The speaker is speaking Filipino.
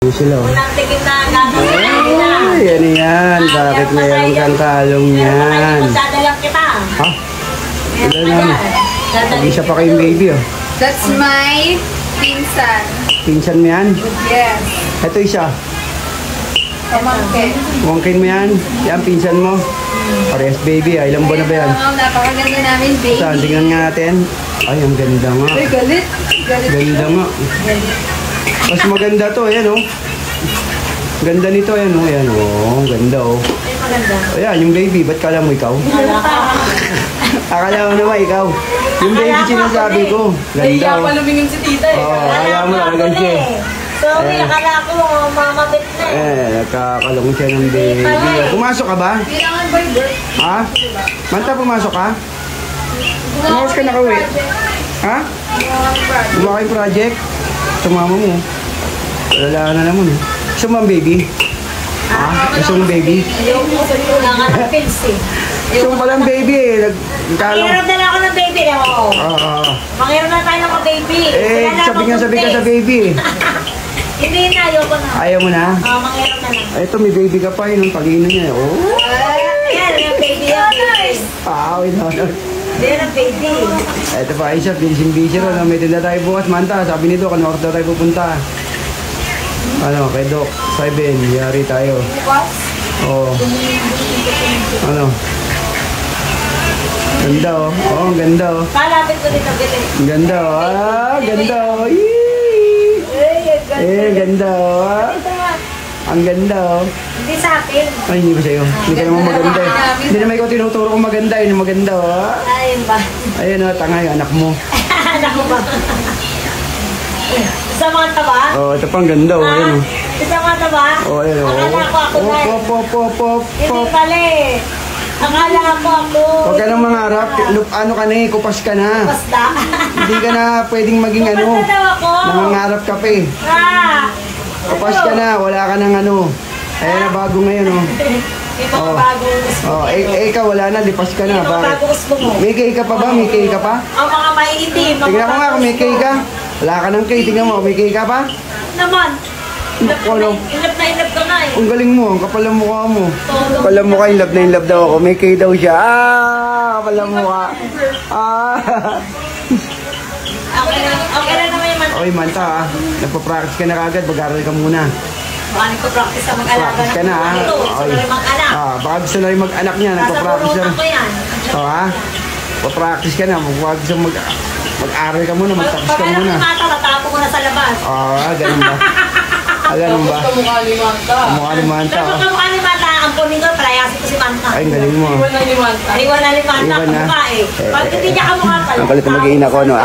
Sila. Walang tigil na gagawin na. Yan yan. Bakit meron kang kalong yan? Magdadalang kita. Ha? Wala naman. Isa pa kayong baby, oh. That's my pinsan. Pinsan mo yan? Yes. Ito isa. Pamangkin. Pamangkin mo yan? Yan, pinsan mo? Parehas baby, ah. Ilang buwan na ba yan? Napakaganda namin, baby. Saan? Tingnan nga natin. Ay, ang ganda nga. Uy, galit. Ganda nga. Mas maganda to, ayan, oh. Ganda nito, ayan, oh. Ayan, oh. Ganda, oh. Ay, maganda. Ayan, yung baby. Ba't kala mo ikaw? Akala mo naman ikaw. Yung baby sinasabi ko. Ganda, Kaya oh. pa lumingin si tita, eh. Oo, akala mo lang, ganda. Sorry, akala ko mamabit na eh. Nakakalong siya ng baby. Pumasok ka ba? Kailangan by birth. Ha? Manta, pumasok ka? Pumasok ka nakauwi? Ha? Gumawa kayong project? Sumama mo. Wala na naman. Gusto mo ang baby? Ha? Gusto mo baby? Yung nga ng pills eh. Gusto mo palang baby eh. Mangiram na lang ako ng baby eh. Oo. Mangiram na tayo ng mga baby. Sabi ka sa baby eh. Hindi na, ayoko na. Ayaw mo na? Oo, mangiram na lang. Ito, may baby ka pa yun. Ang pag-ino niya. Oh. Ayan, yung baby yan. Ayan ang baby. Ito pa, Aisha, busy rin. May tinda tayo bukas, Manta. Sabi nito, kanor daw tayo pupunta. Ano, kay Doc, 7, yari tayo. Bukas? Oo. Ano? Ganda, oh. Oo, ang ganda, oh. Kalapit ko dito, galing. Ang ganda, oh. Ganda, oh. Yee! Ganda, oh. Ang ganda, oh. Hindi sa akin. Ay, hindi ba sa'yo? Hindi ka naman maganda, eh. Hindi naman ikaw tinuturo kong maganda, yun yung maganda, oh. Ayun ba? Ayun, oh, tanga yung anak mo. Anak mo ba? Sa mga taba? Oh, ito pang ganda, oh. Ayun, oh. Sa mga taba? Oh, ayun, oh. Akala ko ako na. Pop. Hindi pala eh. Akala ko ako. Huwag ka nang mangarap. Ano ka na eh, kupas ka na. Basta. Hindi ka na pwedeng maging ano. Basta daw ako. Nangangarap ka pa eh. Kupas ka na, wala ka nang ano. Ayan na bago ngayon, oh. Yung mga bagong gusto mo. Ikaw wala na, lipas ka na. Yung mga Bakit? bagong gusto mo. May kay ka pa ba? May kay ka pa? Ang mga maiitim. Tignan mo nga kung may kay ka. Wala ka ng kay, tignan mo. May kay ka pa? Naman. Inap na ka nga eh. Ang galing mo, ang kapal ang mukha mo. Kapal ang mukha, in love daw ako. May kay daw siya. Kapal ang mukha. Okay na naman yung Okay, Manta, ah. Nagpa-practice ka na kagad. Mag-aral ka muna. Baka nagpa-practice sa mag-alaga. Practice ka na, ha? Gusto na rin mag-anak. Baka gusto na rin mag-anak niya. Nagpa-practice na rin. Nasa yan. Ha? Pa-practice ka na. Mag-aral ka muna. Mag-tapos ka Pag muna. alam mata, tatapo ko na sa labas. Ganun ba? Ganun ba? Kamukha ni Manta. Mukha ni Manta, Pero oh. kamukha ni Manta, ang punin ko, palayasin ko si Manta. Ay, galing mo. Iwan na ni Manta. Iwan na ni Manta, Iwan na. kamukha eh. Pag hindi niya kamukha pala. Ang palit na mag-iina ko, no?